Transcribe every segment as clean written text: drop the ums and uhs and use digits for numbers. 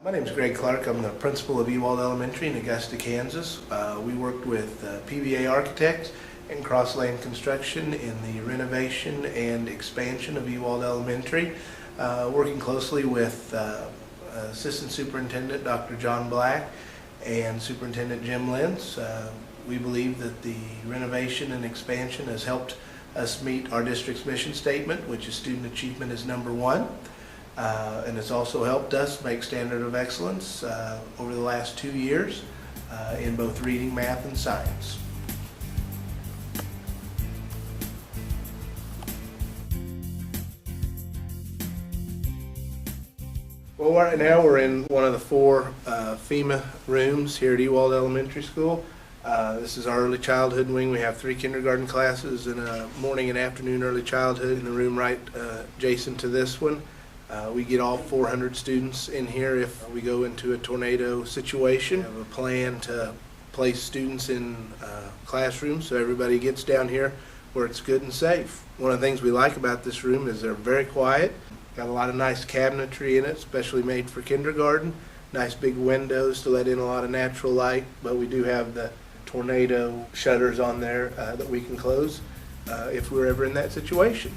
My name is Greg Clark. I'm the principal of EWalt Elementary in Augusta, Kansas. We worked with PBA architects and Cross-Lane Construction in the renovation and expansion of EWalt Elementary, working closely with Assistant Superintendent Dr. John Black and Superintendent Jim Lentz. We believe that the renovation and expansion has helped us meet our district's mission statement, which is student achievement is #1. And it's also helped us make standard of excellence over the last 2 years in both reading, math, and science. Well, right now we're in one of the 4 FEMA rooms here at EWalt Elementary School. This is our early childhood wing. We have 3 kindergarten classes and a morning and afternoon early childhood in the room right adjacent to this one. We get all 400 students in here if we go into a tornado situation. We have a plan to place students in classrooms so everybody gets down here where it's good and safe. One of the things we like about this room is they're very quiet. Got a lot of nice cabinetry in it, especially made for kindergarten. Nice big windows to let in a lot of natural light, but we do have the tornado shutters on there that we can close if we're ever in that situation.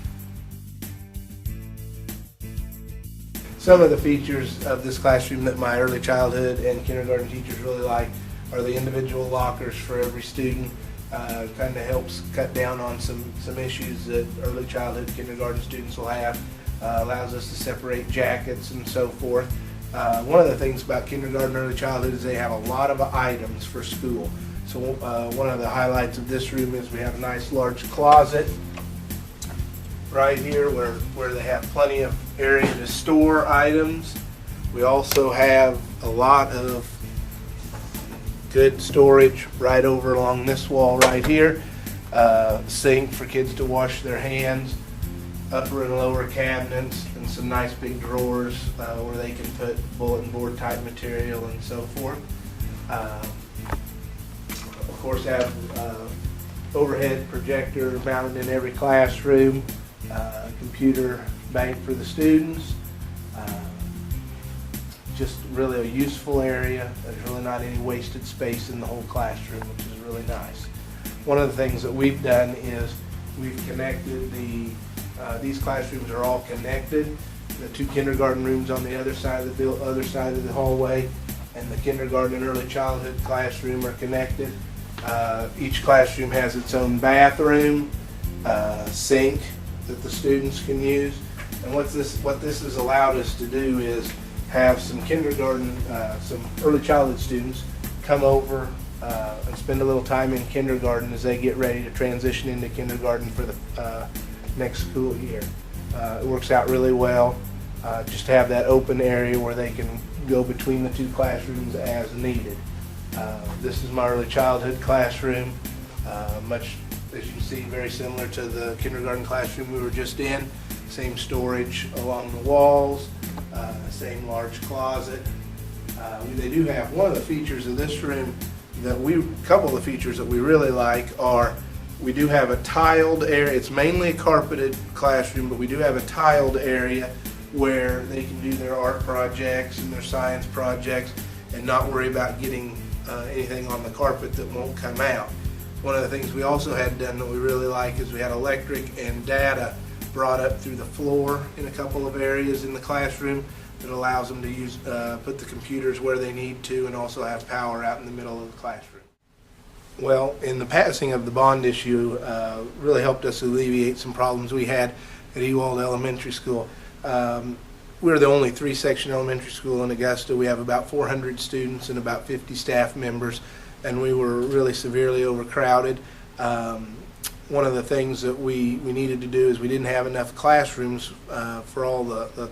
Some of the features of this classroom that my early childhood and kindergarten teachers really like are the individual lockers for every student. Kind of helps cut down on some issues that early childhood kindergarten students will have. Allows us to separate jackets and so forth. One of the things about kindergarten early childhood is they have a lot of items for school. So one of the highlights of this room is we have a nice large closet right here where they have plenty of area to store items. We also have a lot of good storage right over along this wall right here. Sink for kids to wash their hands, upper and lower cabinets, and some nice big drawers where they can put bulletin board type material and so forth. Of course, have overhead projector mounted in every classroom. Computer bank for the students. Just really a useful area. There's really not any wasted space in the whole classroom, which is really nice. One of the things that we've done is we've connected these classrooms are all connected. The 2 kindergarten rooms on the other side of the hallway and the kindergarten and early childhood classroom are connected. Each classroom has its own bathroom, sink that the students can use. And what this has allowed us to do is have some early childhood students come over and spend a little time in kindergarten as they get ready to transition into kindergarten for the next school year. It works out really well just to have that open area where they can go between the 2 classrooms as needed. This is my early childhood classroom, much as you can see, very similar to the kindergarten classroom we were just in. Same storage along the walls, same large closet. They do have one of the features of this room couple of the features that we really like are we do have a tiled area. It's mainly a carpeted classroom, but we do have a tiled area where they can do their art projects and their science projects and not worry about getting anything on the carpet that won't come out. One of the things we also had done that we really like is we had electric and data brought up through the floor in a couple of areas in the classroom that allows them to put the computers where they need to and also have power out in the middle of the classroom. Well, in the passing of the bond issue really helped us alleviate some problems we had at EWalt Elementary School. We're the only 3-section elementary school in Augusta. We have about 400 students and about 50 staff members, and we were really severely overcrowded. One of the things that we needed to do is we didn't have enough classrooms for all the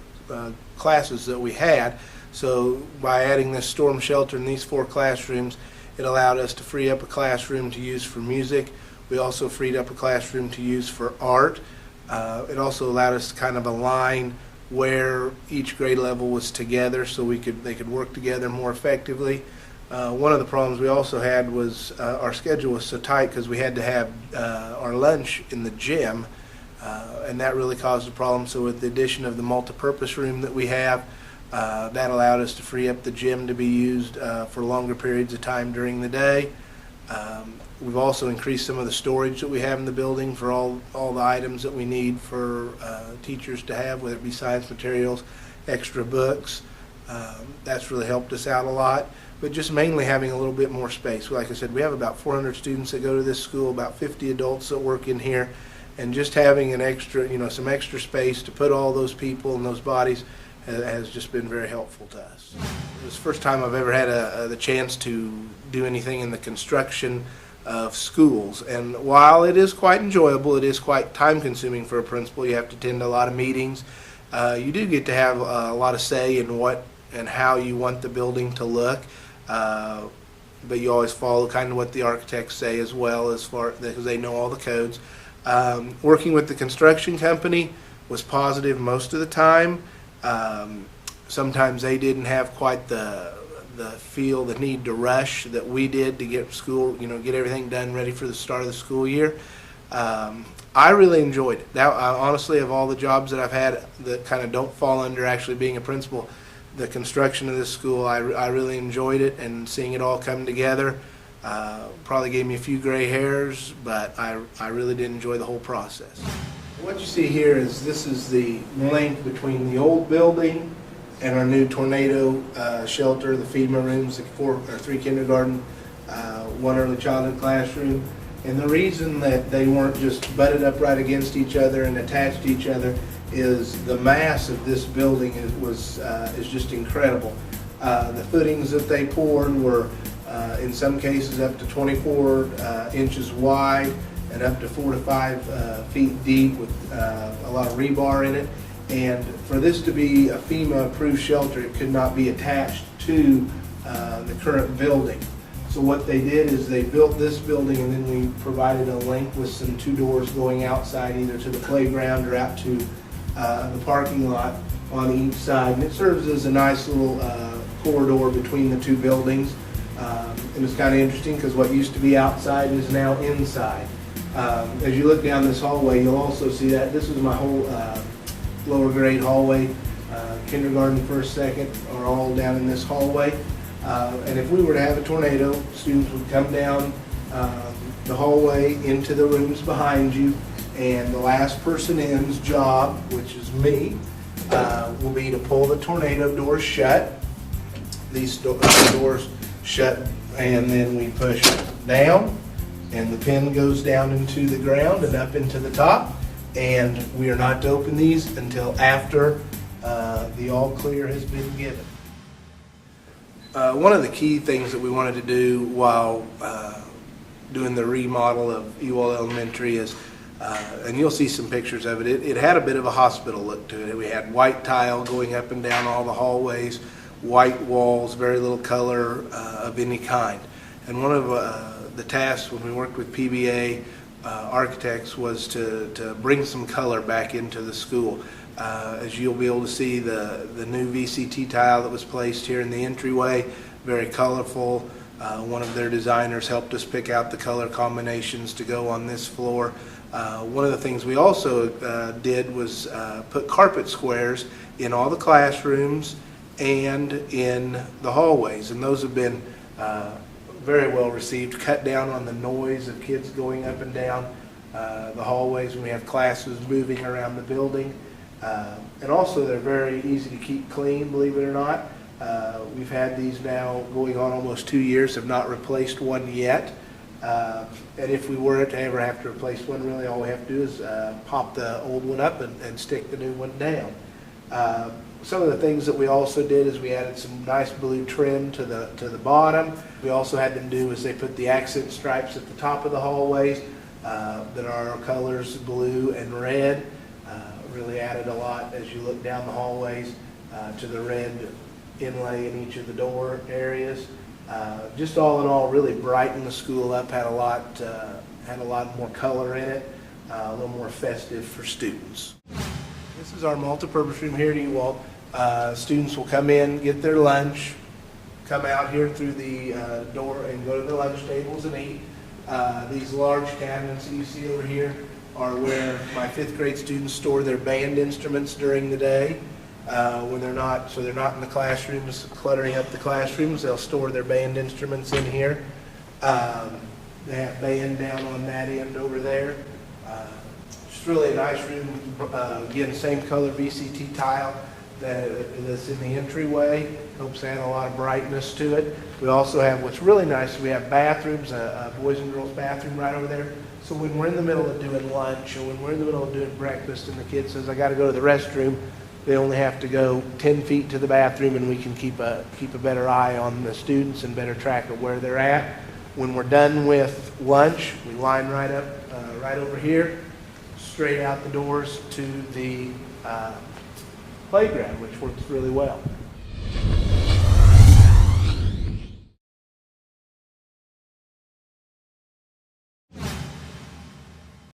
classes that we had. So by adding this storm shelter in these 4 classrooms, it allowed us to free up a classroom to use for music. We also freed up a classroom to use for art. It also allowed us to kind of align where each grade level was together so they could work together more effectively. One of the problems we also had was our schedule was so tight because we had to have our lunch in the gym, and that really caused a problem. So with the addition of the multipurpose room that we have, That allowed us to free up the gym to be used for longer periods of time during the day. We've also increased some of the storage that we have in the building for all the items that we need for teachers to have, whether it be science materials, extra books. That's really helped us out a lot, but just mainly having a little bit more space. Like I said, we have about 400 students that go to this school, about 50 adults that work in here, and just having an extra, some extra space to put all those people and those bodies has just been very helpful to us. It was the first time I've ever had the chance to do anything in the construction of schools, and while it is quite enjoyable, it is quite time consuming for a principal. You have to attend a lot of meetings. You do get to have a lot of say in what and how you want the building to look, but you always follow kind of what the architects say as well, as far because they know all the codes. Working with the construction company was positive most of the time. Sometimes they didn't have quite the need to rush that we did to get school, get everything done ready for the start of the school year. I really enjoyed it. Now, honestly, of all the jobs that I've had that kind of don't fall under actually being a principal, the construction of this school, I really enjoyed it, and seeing it all come together probably gave me a few gray hairs, but I really did enjoy the whole process. What you see here is this is the link between the old building and our new tornado shelter, the FEMA rooms, the 3 kindergarten, 1 early childhood classroom. And the reason that they weren't just butted up right against each other and attached to each other is the mass of this building is just incredible. The footings that they poured were in some cases up to 24 inches wide and up to 4 to 5 feet deep with a lot of rebar in it. And for this to be a FEMA approved shelter, it could not be attached to the current building. So what they did is they built this building, and then we provided a link with some 2 doors going outside, either to the playground or out to the parking lot on each side. And it serves as a nice little corridor between the 2 buildings. And it's kind of interesting because what used to be outside is now inside. As you look down this hallway, you'll also see that this is my whole lower grade hallway. Kindergarten, first, second are all down in this hallway. And if we were to have a tornado, students would come down the hallway into the rooms behind you, and the last person in's job, which is me, will be to pull the tornado doors shut. These doors shut, and then we push down, and the pin goes down into the ground and up into the top, and we are not to open these until after the all clear has been given. One of the key things that we wanted to do while doing the remodel of EWalt Elementary is, and you'll see some pictures of it, it had a bit of a hospital look to it. We had white tile going up and down all the hallways, white walls, very little color of any kind. And one of the tasks when we worked with PBA architects was to bring some color back into the school. As you'll be able to see, the new VCT tile that was placed here in the entryway, very colorful. One of their designers helped us pick out the color combinations to go on this floor. One of the things we also did was put carpet squares in all the classrooms and in the hallways, and those have been very well received. Cut down on the noise of kids going up and down the hallways when we have classes moving around the building. And also they're very easy to keep clean, believe it or not. We've had these now going on almost 2 years, have not replaced one yet. And if we were to ever have to replace one, really all we have to do is pop the old one up and stick the new one down. Some of the things that we also did is we added some nice blue trim to the bottom. We also had them do is they put the accent stripes at the top of the hallways that are our colors blue and red. Really added a lot as you look down the hallways to the red inlay in each of the door areas. Just all in all, really brightened the school up. Had a lot more color in it, a little more festive for students. This is our multi-purpose room here at EWalt. Students will come in, get their lunch, come out here through the door and go to the lunch tables and eat. These large cabinets that you see over here are where my 5th grade students store their band instruments during the day. when they're not, so they're not in the classrooms cluttering up the classrooms. They'll store their band instruments in here. They have band down on that end over there. It's really a nice room. Again, same color VCT tile that's in the entryway. Helps add a lot of brightness to it. We also have, what's really nice, we have bathrooms, a boys and girls bathroom right over there. So when we're in the middle of doing lunch or when we're in the middle of doing breakfast and the kid says, I got to go to the restroom, they only have to go 10 feet to the bathroom, and we can keep a better eye on the students and better track of where they're at. When we're done with lunch, we line right up, right over here, straight out the doors to the playground, which works really well.